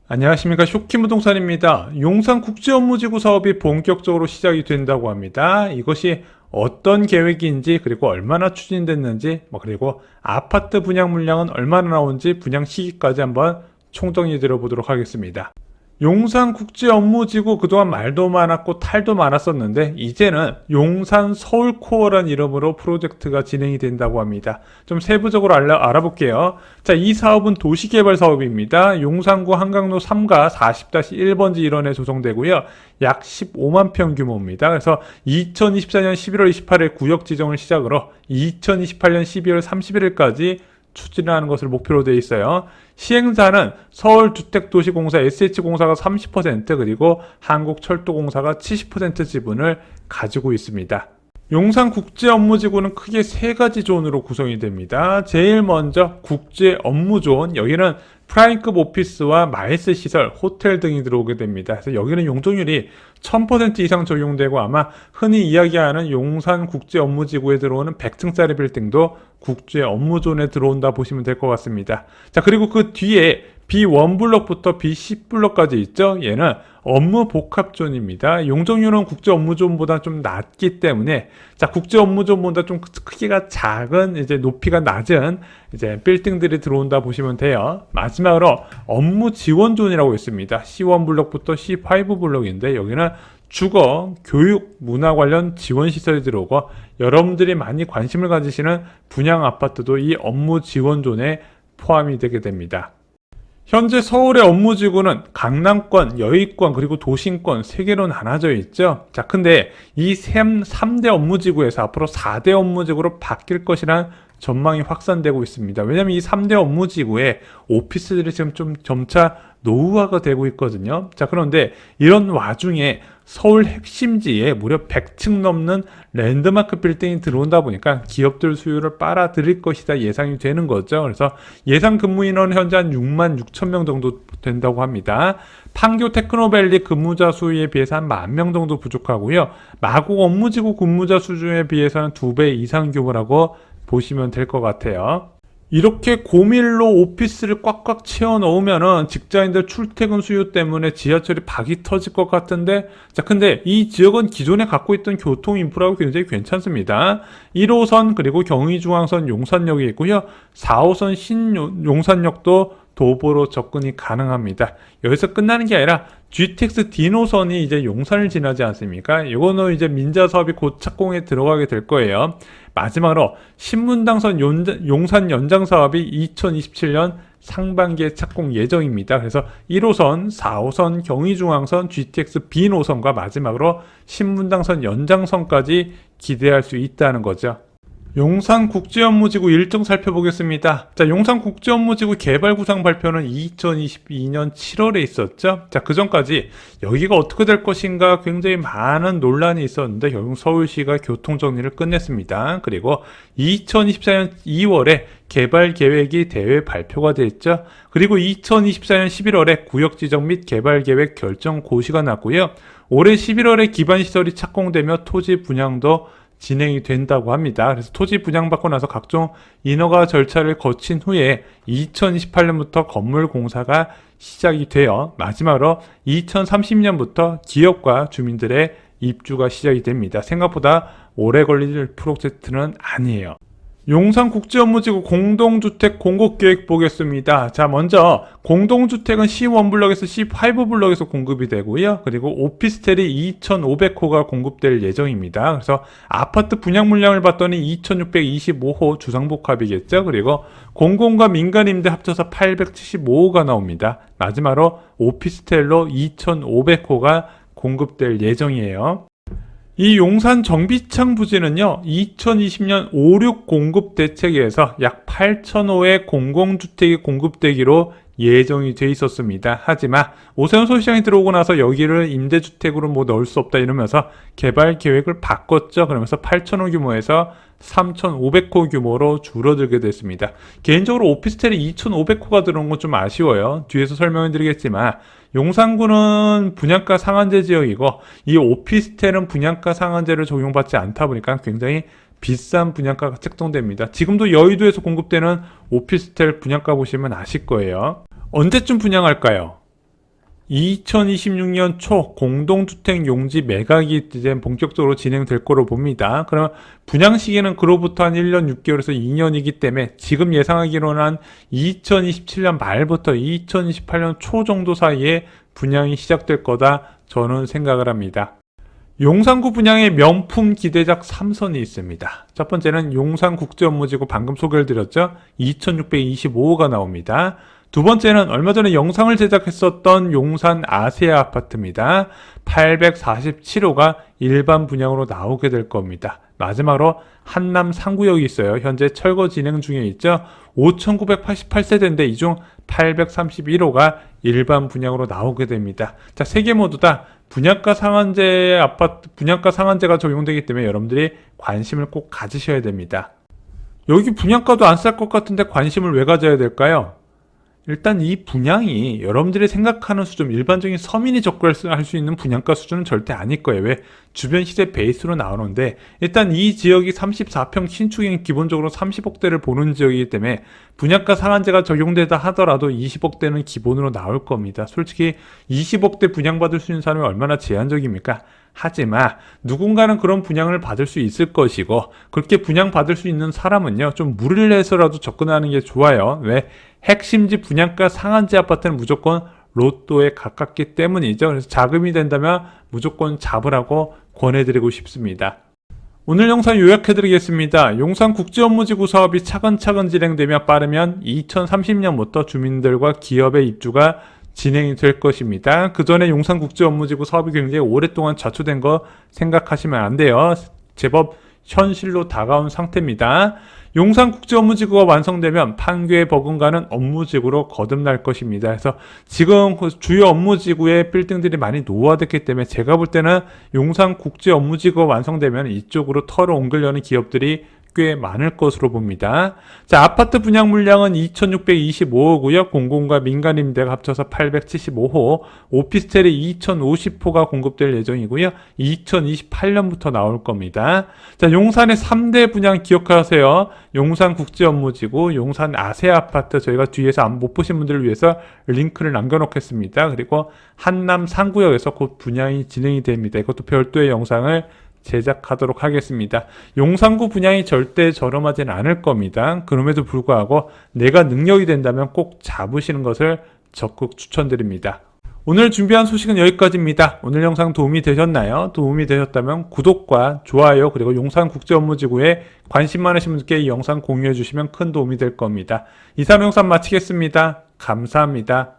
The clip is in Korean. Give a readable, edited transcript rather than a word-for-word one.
안녕하십니까, 쇼키부동산입니다. 용산국제업무지구 사업이 본격적으로 시작이 된다고 합니다. 이것이 어떤 계획인지, 그리고 얼마나 추진됐는지, 그리고 아파트 분양 물량은 얼마나 나온지, 분양 시기까지 한번 총정리 드려보도록 하겠습니다. 용산국제업무지구, 그동안 말도 많았고 탈도 많았었는데 이제는 용산 서울코어라는 이름으로 프로젝트가 진행이 된다고 합니다. 좀 세부적으로 알아볼게요. 자, 이 사업은 도시개발 사업입니다. 용산구 한강로 3가 40-1번지 일원에 조성되고요. 약 15만 평 규모입니다. 그래서 2024년 11월 28일 구역 지정을 시작으로 2028년 12월 31일까지 추진하는 것을 목표로 되어 있어요. 시행사는 서울주택도시공사 SH공사가 30% 그리고 한국철도공사가 70% 지분을 가지고 있습니다. 용산국제업무지구는 크게 세 가지 존으로 구성이 됩니다. 제일 먼저 국제업무존, 여기는 프라임급 오피스와 마이스 시설, 호텔 등이 들어오게 됩니다. 그래서 여기는 용적률이 1000% 이상 적용되고 아마 흔히 이야기하는 용산국제업무지구에 들어오는 100층짜리 빌딩도 국제업무존에 들어온다 보시면 될 것 같습니다. 자, 그리고 그 뒤에 B1블럭부터 B10블럭까지 있죠. 얘는 업무복합존입니다. 용적률은 국제업무존보다 좀 낮기 때문에, 자, 국제업무존보다 좀 크기가 작은, 이제 높이가 낮은 이제 빌딩들이 들어온다 보시면 돼요. 마지막으로 업무지원존이라고 있습니다. C1블럭부터 C5블럭인데 여기는 주거, 교육, 문화 관련 지원시설이 들어오고, 여러분들이 많이 관심을 가지시는 분양 아파트도 이 업무지원존에 포함이 되게 됩니다. 현재 서울의 업무지구는 강남권, 여의권, 그리고 도심권 3개로 나눠져 있죠. 자, 근데 이 3대 업무지구에서 앞으로 4대 업무지구로 바뀔 것이란 전망이 확산되고 있습니다. 왜냐하면 이 3대 업무지구에 오피스들이 지금 좀 점차 노후화가 되고 있거든요. 자, 그런데 이런 와중에 서울 핵심지에 무려 100층 넘는 랜드마크 빌딩이 들어온다 보니까 기업들 수요를 빨아들일 것이다 예상이 되는 거죠. 그래서 예상 근무 인원은 현재 한 6만 6천 명 정도 된다고 합니다. 판교 테크노밸리 근무자 수에 비해서 한 10,000명 정도 부족하고요. 마곡 업무지구 근무자 수준에 비해서는 2배 이상 규모라고 보시면 될 것 같아요. 이렇게 고밀로 오피스를 꽉꽉 채워 넣으면은 직장인들 출퇴근 수요 때문에 지하철이 박이 터질 것 같은데, 자, 근데 이 지역은 기존에 갖고 있던 교통 인프라가 굉장히 괜찮습니다. 1호선 그리고 경의중앙선 용산역이 있고요. 4호선 신용산역도 도보로 접근이 가능합니다. 여기서 끝나는 게 아니라 GTX D노선이 이제 용산을 지나지 않습니까? 이거는 이제 민자 사업이 곧 착공에 들어가게 될 거예요. 마지막으로 신분당선 용산 연장 사업이 2027년 상반기에 착공 예정입니다. 그래서 1호선, 4호선, 경의중앙선, GTX B노선과 마지막으로 신분당선 연장선까지 기대할 수 있다는 거죠. 용산국제업무지구 일정 살펴보겠습니다. 자, 용산국제업무지구 개발구상 발표는 2022년 7월에 있었죠. 자, 그 전까지 여기가 어떻게 될 것인가 굉장히 많은 논란이 있었는데 결국 서울시가 교통정리를 끝냈습니다. 그리고 2024년 2월에 개발계획이 대회 발표가 됐죠. 그리고 2024년 11월에 구역지정 및 개발계획 결정 고시가 났고요. 올해 11월에 기반시설이 착공되며 토지 분양도 진행이 된다고 합니다. 그래서 토지 분양받고 나서 각종 인허가 절차를 거친 후에 2028년부터 건물 공사가 시작이 되어 마지막으로 2030년부터 기업과 주민들의 입주가 시작이 됩니다. 생각보다 오래 걸릴 프로젝트는 아니에요. 용산국제업무지구 공동주택 공급계획 보겠습니다. 자, 먼저 공동주택은 C1블럭에서 C5블럭에서 공급이 되고요. 그리고 오피스텔이 2,500호가 공급될 예정입니다. 그래서 아파트 분양 물량을 봤더니 2,625호 주상복합이겠죠. 그리고 공공과 민간 임대 합쳐서 875호가 나옵니다. 마지막으로 오피스텔로 2,500호가 공급될 예정이에요. 이 용산 정비창 부지는요, 2020년 5.6 공급 대책에서 약 8,000호의 공공주택이 공급되기로 예정이 돼 있었습니다. 하지만 오세훈 서울시장이 들어오고 나서 여기를 임대주택으로 뭐 넣을 수 없다 이러면서 개발 계획을 바꿨죠. 그러면서 8,000호 규모에서 3,500호 규모로 줄어들게 됐습니다. 개인적으로 오피스텔이 2,500호가 들어온 건 좀 아쉬워요. 뒤에서 설명을 드리겠지만 용산구는 분양가 상한제 지역이고 이 오피스텔은 분양가 상한제를 적용받지 않다 보니까 굉장히 비싼 분양가가 책정됩니다. 지금도 여의도에서 공급되는 오피스텔 분양가 보시면 아실 거예요. 언제쯤 분양할까요? 2026년 초 공동주택 용지 매각이 이제 본격적으로 진행될 거로 봅니다. 그러면 분양 시기는 그로부터 한 1년 6개월에서 2년이기 때문에 지금 예상하기로는 한 2027년 말부터 2028년 초 정도 사이에 분양이 시작될 거다 저는 생각을 합니다. 용산구 분양의 명품 기대작 3선이 있습니다. 첫 번째는 용산국제업무지구 방금 소개를 드렸죠. 2625호가 나옵니다. 두 번째는 얼마 전에 영상을 제작했었던 용산 아세아 아파트입니다. 847호가 일반 분양으로 나오게 될 겁니다. 마지막으로 한남 상구역이 있어요. 현재 철거 진행 중에 있죠. 5,988세대인데 이 중 831호가 일반 분양으로 나오게 됩니다. 자, 세 개 모두 다 분양가 상한제가 적용되기 때문에 여러분들이 관심을 꼭 가지셔야 됩니다. 여기 분양가도 안 쌀 것 같은데 관심을 왜 가져야 될까요? 일단 이 분양이 여러분들이 생각하는 수준, 일반적인 서민이 접근할 수 있는 분양가 수준은 절대 아닐 거예요. 왜? 주변 시세 베이스로 나오는데 일단 이 지역이 34평 신축이 기본적으로 30억대를 보는 지역이기 때문에 분양가 상한제가 적용되다 하더라도 20억대는 기본으로 나올 겁니다. 솔직히 20억대 분양받을 수 있는 사람이 얼마나 제한적입니까? 하지만 누군가는 그런 분양을 받을 수 있을 것이고 그렇게 분양받을 수 있는 사람은요 좀 무리를 내서라도 접근하는 게 좋아요. 왜? 핵심지 분양가 상한제 아파트는 무조건 로또에 가깝기 때문이죠. 그래서 자금이 된다면 무조건 잡으라고 권해드리고 싶습니다. 오늘 영상 요약해드리겠습니다. 용산국제업무지구 사업이 차근차근 진행되며 빠르면 2030년부터 주민들과 기업의 입주가 진행이 될 것입니다. 그 전에 용산국제업무지구 사업이 굉장히 오랫동안 좌초된 거 생각하시면 안 돼요. 제법 현실로 다가온 상태입니다. 용산국제업무지구가 완성되면 판교에 버금가는 업무지구로 거듭날 것입니다. 그래서 지금 주요 업무지구에 빌딩들이 많이 노후화됐기 때문에 제가 볼 때는 용산국제업무지구가 완성되면 이쪽으로 터를 옮기려는 기업들이 꽤 많을 것으로 봅니다. 자, 아파트 분양 물량은 2625호고요. 공공과 민간 임대가 합쳐서 875호, 오피스텔이 2050호가 공급될 예정이고요. 2028년부터 나올 겁니다. 자, 용산의 3대 분양 기억하세요. 용산국제업무지구, 용산 아세아 아파트 저희가 뒤에서 못 보신 분들을 위해서 링크를 남겨놓겠습니다. 그리고 한남 상구역에서 곧 분양이 진행이 됩니다. 이것도 별도의 영상을 제작하도록 하겠습니다. 용산구 분양이 절대 저렴하지는 않을 겁니다. 그럼에도 불구하고 내가 능력이 된다면 꼭 잡으시는 것을 적극 추천드립니다. 오늘 준비한 소식은 여기까지입니다. 오늘 영상 도움이 되셨나요? 도움이 되셨다면 구독과 좋아요 그리고 용산국제업무지구에 관심 많으신 분들께 이 영상 공유해 주시면 큰 도움이 될 겁니다. 이상 영상 마치겠습니다. 감사합니다.